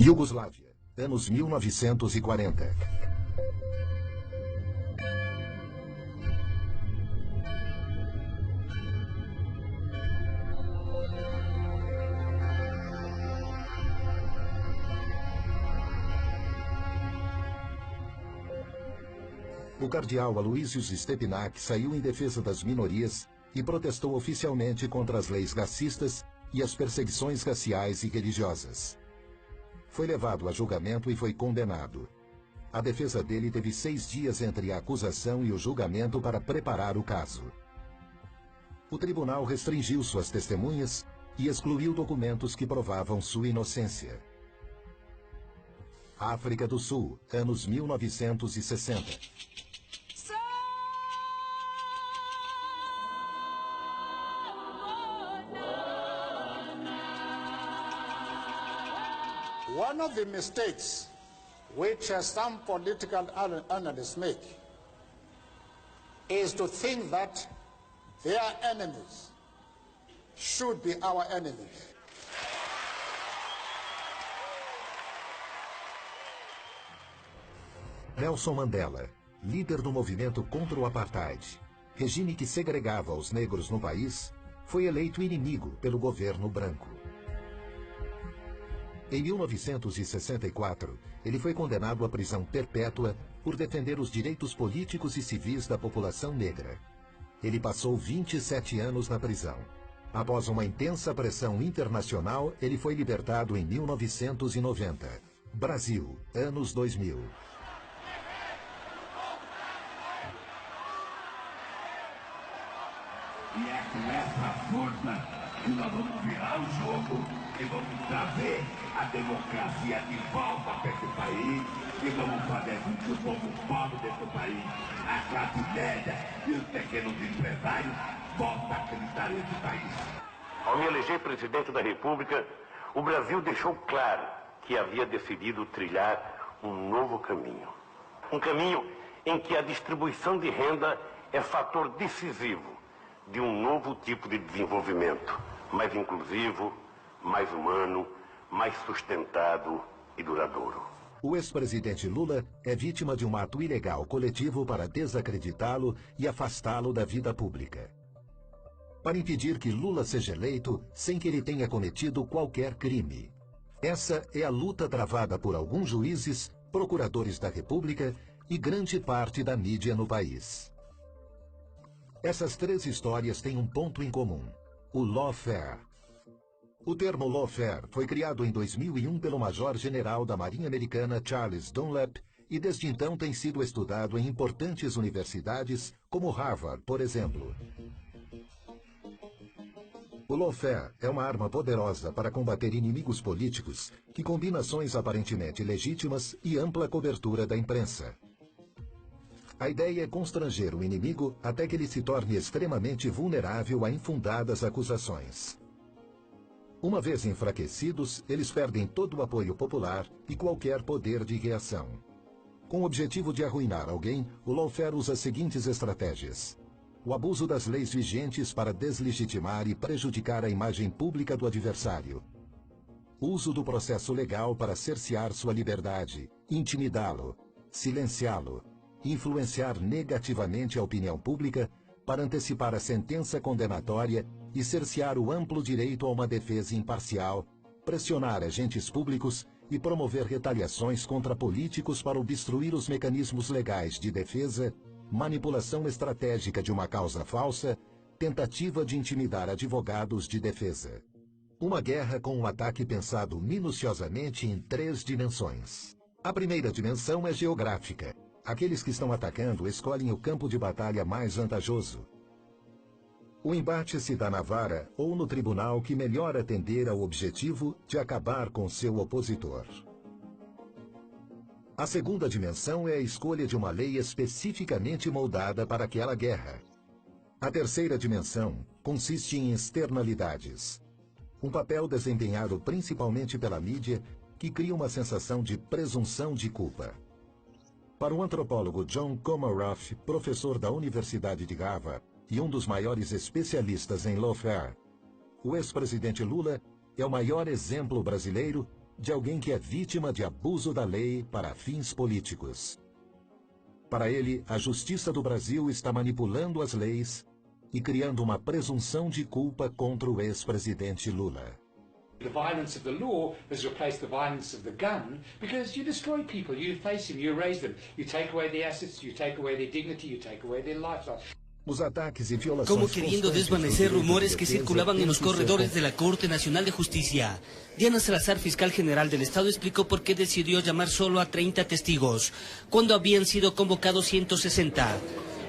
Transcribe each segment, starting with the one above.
Iugoslávia, anos 1940. O cardeal Aloysius Stepinac saiu em defesa das minorias e protestou oficialmente contra as leis racistas e as perseguições raciais e religiosas. Foi levado a julgamento e foi condenado. A defesa dele teve 6 dias entre a acusação e o julgamento para preparar o caso. O tribunal restringiu suas testemunhas e excluiu documentos que provavam sua inocência. África do Sul, anos 1960. One of the mistakes which some political analysts make is to think that their enemies should be our enemies. Nelson Mandela, líder do movimento contra o apartheid, regime que segregava os negros no país, foi eleito inimigo pelo governo branco. Em 1964, ele foi condenado à prisão perpétua por defender os direitos políticos e civis da população negra. Ele passou 27 anos na prisão. Após uma intensa pressão internacional, ele foi libertado em 1990. Brasil, anos 2000. E é com essa força que nós vamos virar o jogo e vamos trazer a democracia de volta para esse país e vamos fazer com que o povo pobre desse país, a classe média e os pequenos empresários voltem a acreditar nesse país. Ao me eleger presidente da República, o Brasil deixou claro que havia decidido trilhar um novo caminho. Um caminho em que a distribuição de renda é fator decisivo de um novo tipo de desenvolvimento, mais inclusivo, mais humano, mais sustentado e duradouro. O ex-presidente Lula é vítima de um ato ilegal coletivo para desacreditá-lo e afastá-lo da vida pública. Para impedir que Lula seja eleito sem que ele tenha cometido qualquer crime. Essa é a luta travada por alguns juízes, procuradores da República e grande parte da mídia no país. Essas 3 histórias têm um ponto em comum: o lawfare. O termo lawfare foi criado em 2001 pelo major-general da Marinha Americana Charles Dunlap e desde então tem sido estudado em importantes universidades como Harvard, por exemplo. O lawfare é uma arma poderosa para combater inimigos políticos que combina ações aparentemente legítimas e ampla cobertura da imprensa. A ideia é constranger o inimigo até que ele se torne extremamente vulnerável a infundadas acusações. Uma vez enfraquecidos, eles perdem todo o apoio popular e qualquer poder de reação. Com o objetivo de arruinar alguém, o lawfare usa as seguintes estratégias: o abuso das leis vigentes para deslegitimar e prejudicar a imagem pública do adversário, uso do processo legal para cercear sua liberdade, intimidá-lo, silenciá-lo, influenciar negativamente a opinião pública para antecipar a sentença condenatória e cercear o amplo direito a uma defesa imparcial, pressionar agentes públicos e promover retaliações contra políticos para obstruir os mecanismos legais de defesa, manipulação estratégica de uma causa falsa, tentativa de intimidar advogados de defesa. Uma guerra com um ataque pensado minuciosamente em 3 dimensões. A primeira dimensão é geográfica. Aqueles que estão atacando escolhem o campo de batalha mais vantajoso. O embate se dá na vara ou no tribunal que melhor atender ao objetivo de acabar com seu opositor. A segunda dimensão é a escolha de uma lei especificamente moldada para aquela guerra. A terceira dimensão consiste em externalidades. Um papel desempenhado principalmente pela mídia que cria uma sensação de presunção de culpa. Para o antropólogo John Comaroff, professor da Universidade de Harvard e um dos maiores especialistas em lawfare, o ex-presidente Lula é o maior exemplo brasileiro de alguém que é vítima de abuso da lei para fins políticos. Para ele, a justiça do Brasil está manipulando as leis e criando uma presunção de culpa contra o ex-presidente Lula. The violence of the law has replaced the violence of the gun because you destroy people, you deface them, you erase them, you take away their assets, you take away their dignity, you take away their lifestyle. Os ataques y violaciones como queriendo desvanecer rumores que circulaban en los corredores de la Corte Nacional de Justicia. Diana Salazar, fiscal general del Estado, explicó por qué decidió llamar solo a 30 testigos, cuando habían sido convocados 160,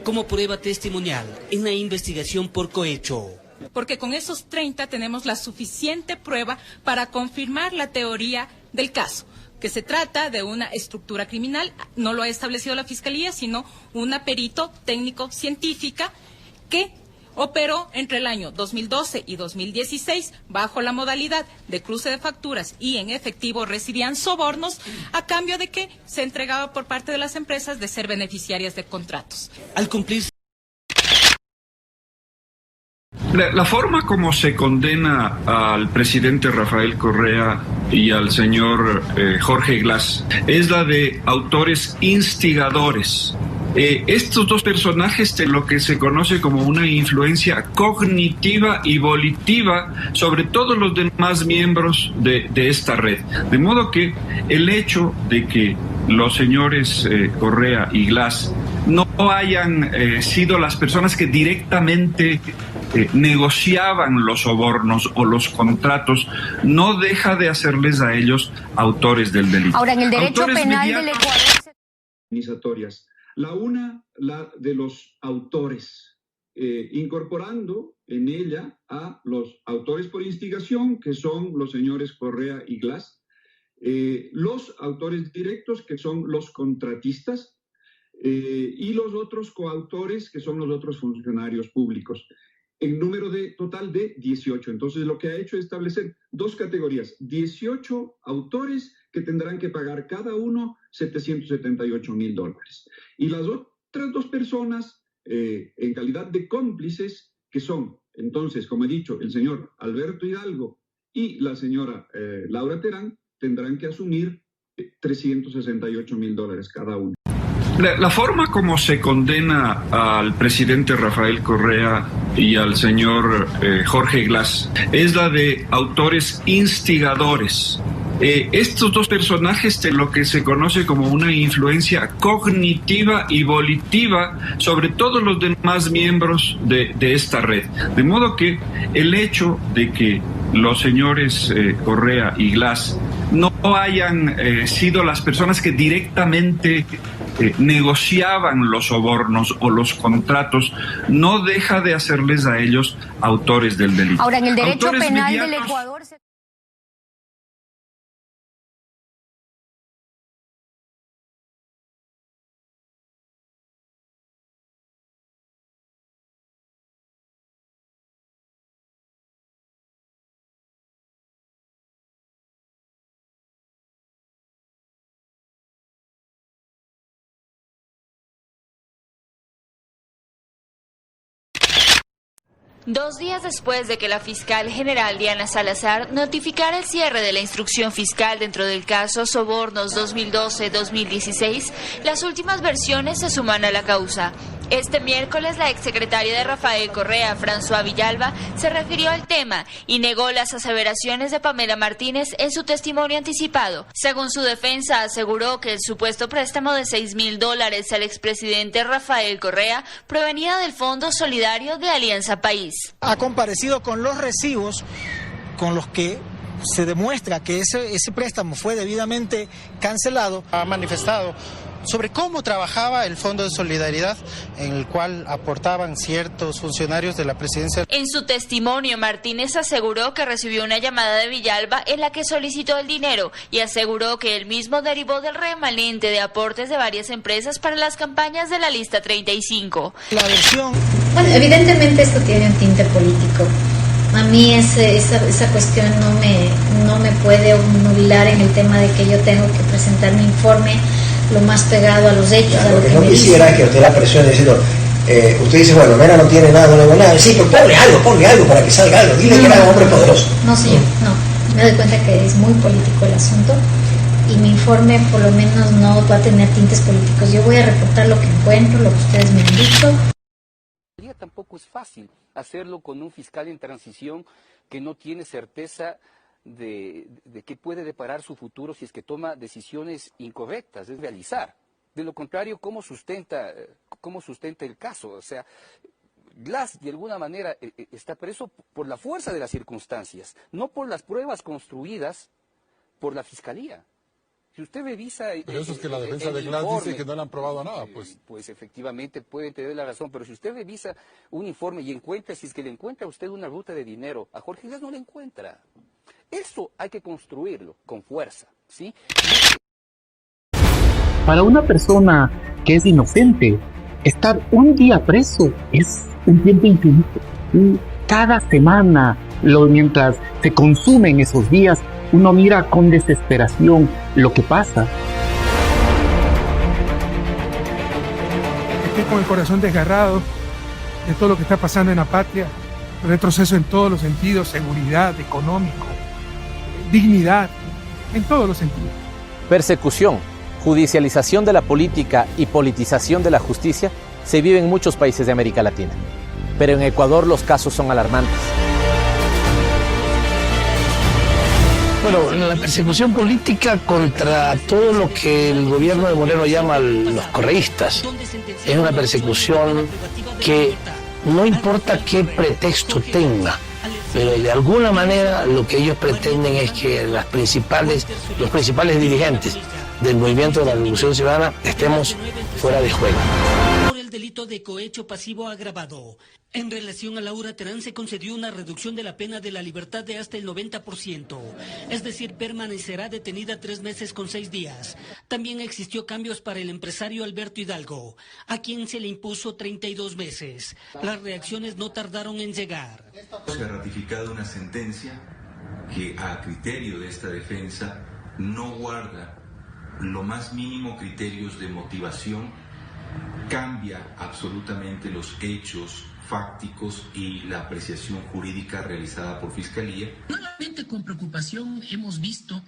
como prueba testimonial en la investigación por cohecho. Porque con esos 30 tenemos la suficiente prueba para confirmar la teoría del caso, que se trata de una estructura criminal, no lo ha establecido la Fiscalía, sino una perito técnico-científica que operó entre el año 2012 y 2016 bajo la modalidad de cruce de facturas y en efectivo recibían sobornos a cambio de que se entregaba por parte de las empresas de ser beneficiarias de contratos. Al cumplir La forma como se condena al presidente Rafael Correa y al señor Jorge Glass es la de autores instigadores. Estos dos personajes de lo que se conoce como una influencia cognitiva y volitiva sobre todos los demás miembros de esta red. De modo que el hecho de que los señores Correa y Glass no hayan sido las personas que directamente negociaban los sobornos o los contratos, no deja de hacerles a ellos autores del delito. Ahora, en el derecho penal del Ecuador... Organizatorias. La una, la de los autores, incorporando en ella a los autores por instigación, que son los señores Correa y Glass, los autores directos, que son los contratistas, y los otros coautores, que son los otros funcionarios públicos. En número total de 18. Entonces, lo que ha hecho es establecer dos categorías. 18 autores que tendrán que pagar cada uno $778,000. Y las otras dos personas, en calidad de cómplices, que son, entonces, como he dicho, el señor Alberto Hidalgo y la señora Laura Terán, tendrán que asumir $368,000 cada uno. La forma como se condena al presidente Rafael Correa y al señor Jorge Glass es la de autores instigadores. Estos dos personajes de lo que se conoce como una influencia cognitiva y volitiva sobre todos los demás miembros de esta red. De modo que el hecho de que los señores Correa y Glass no hayan sido las personas que directamente negociaban los sobornos o los contratos, no deja de hacerles a ellos autores del delito. Ahora, en el derecho penal del Ecuador... Dos días después de que la fiscal general Diana Salazar notificara el cierre de la instrucción fiscal dentro del caso Sobornos 2012-2016, las últimas versiones se suman a la causa. Este miércoles, la exsecretaria de Rafael Correa, François Villalba, se refirió al tema y negó las aseveraciones de Pamela Martínez en su testimonio anticipado. Según su defensa, aseguró que el supuesto préstamo de $6,000 al expresidente Rafael Correa provenía del Fondo Solidario de Alianza País. Ha comparecido con los recibos con los que se demuestra que ese préstamo fue debidamente cancelado. Ha manifestado sobre cómo trabajaba el Fondo de Solidaridad, en el cual aportaban ciertos funcionarios de la presidencia. En su testimonio, Martínez aseguró que recibió una llamada de Villalba en la que solicitó el dinero y aseguró que él mismo derivó del remanente de aportes de varias empresas para las campañas de la lista 35. La versión... Bueno, evidentemente esto tiene un tinte político. A mí esa cuestión no me puede obnubilar en el tema de que yo tengo que presentar mi informe lo más pegado a los hechos. Claro, lo que no quisiera que usted la presione diciendo, usted dice, bueno, Mena no tiene nada, no le nada, sí, pero ponle algo para que salga algo, dile que era un hombre poderoso. No, señor, no. me doy cuenta que es muy político el asunto y mi informe por lo menos no va a tener tintes políticos. Yo voy a reportar lo que encuentro, lo que ustedes me han dicho. Tampoco es fácil hacerlo con un fiscal en transición que no tiene certeza de qué puede deparar su futuro si es que toma decisiones incorrectas, es realizar. De lo contrario, ¿cómo sustenta el caso? O sea, Glass de alguna manera está preso por la fuerza de las circunstancias, no por las pruebas construidas por la Fiscalía. Si usted revisa... Pero eso es que la defensa de Glass dice que no le han probado nada, pues. Pues efectivamente puede tener la razón, pero si usted revisa un informe y encuentra, si es que le encuentra a usted una ruta de dinero, a Jorge Glass no le encuentra. Eso hay que construirlo con fuerza, ¿sí? Para una persona que es inocente, estar un día preso es un tiempo infinito. Y cada semana, mientras se consumen esos días, uno mira con desesperación lo que pasa. Estoy con el corazón desgarrado de todo lo que está pasando en la patria. Retroceso en todos los sentidos, seguridad, económico, dignidad, en todos los sentidos. Persecución, judicialización de la política y politización de la justicia se vive en muchos países de América Latina. Pero en Ecuador los casos son alarmantes. Bueno, la persecución política contra todo lo que el gobierno de Moreno llama los correístas es una persecución que no importa qué pretexto tenga, pero de alguna manera lo que ellos pretenden es que los principales dirigentes del movimiento de la Revolución Ciudadana estemos fuera de juego. Por el delito de cohecho pasivo agravado. En relación a Laura Terán se concedió una reducción de la pena de la libertad de hasta el 90%, es decir, permanecerá detenida 3 meses con 6 días. También existió cambios para el empresario Alberto Hidalgo, a quien se le impuso 32 meses. Las reacciones no tardaron en llegar. Se ha ratificado una sentencia que a criterio de esta defensa no guarda lo más mínimo criterios de motivación, cambia absolutamente los hechos fácticos y la apreciación jurídica realizada por Fiscalía. Nuevamente con preocupación hemos visto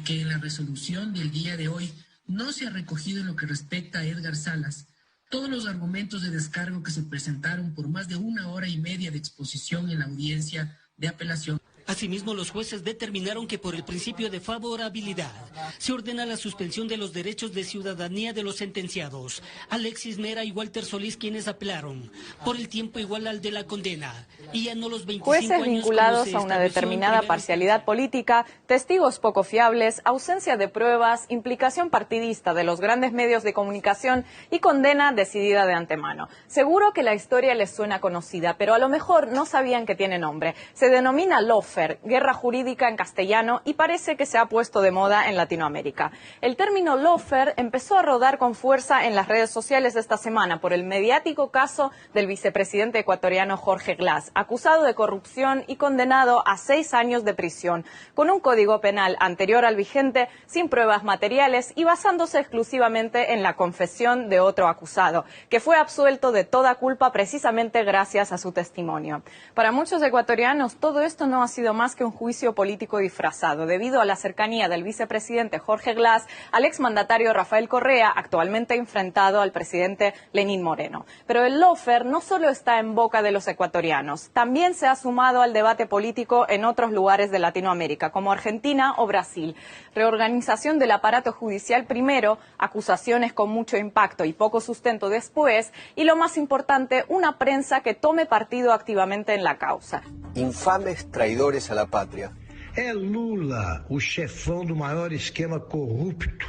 que en la resolución del día de hoy no se ha recogido en lo que respecta a Edgar Salas todos los argumentos de descargo que se presentaron por más de 1 hora y media de exposición en la audiencia de apelación. Asimismo, los jueces determinaron que por el principio de favorabilidad se ordena la suspensión de los derechos de ciudadanía de los sentenciados, Alexis Mera y Walter Solís, quienes apelaron, por el tiempo igual al de la condena, y ya no los 25 jueces años vinculados a una determinada parcialidad política, testigos poco fiables, ausencia de pruebas, implicación partidista de los grandes medios de comunicación y condena decidida de antemano. Seguro que la historia les suena conocida, pero a lo mejor no sabían que tiene nombre. Se denomina lawfare, guerra jurídica en castellano, y parece que se ha puesto de moda en Latinoamérica. El término lawfare empezó a rodar con fuerza en las redes sociales esta semana por el mediático caso del vicepresidente ecuatoriano Jorge Glass, acusado de corrupción y condenado a 6 años de prisión, con un código penal anterior al vigente, sin pruebas materiales y basándose exclusivamente en la confesión de otro acusado, que fue absuelto de toda culpa precisamente gracias a su testimonio. Para muchos ecuatorianos, todo esto no ha sido más que un juicio político disfrazado, debido a la cercanía del vicepresidente Jorge Glass al exmandatario Rafael Correa, actualmente enfrentado al presidente Lenín Moreno. Pero el lawfare no solo está en boca de los ecuatorianos, también se ha sumado al debate político en otros lugares de Latinoamérica, como Argentina o Brasil. Reorganización del aparato judicial primero, acusaciones con mucho impacto y poco sustento después, y lo más importante, una prensa que tome partido activamente en la causa. Infames traidores a la patria. É Lula o chefão do maior esquema corrupto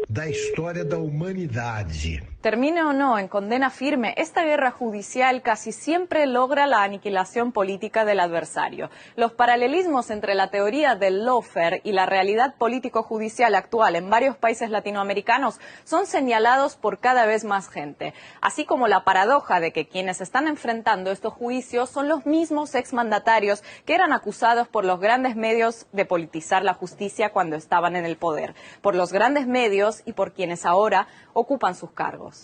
da história da humanidade. Termine o no en condena firme, esta guerra judicial casi siempre logra la aniquilación política del adversario. Los paralelismos entre la teoría del lawfare y la realidad político-judicial actual en varios países latinoamericanos son señalados por cada vez más gente, así como la paradoja de que quienes están enfrentando estos juicios son los mismos exmandatarios que eran acusados por los grandes medios de politizar la justicia cuando estaban en el poder, por los grandes medios y por quienes ahora ocupan sus cargos.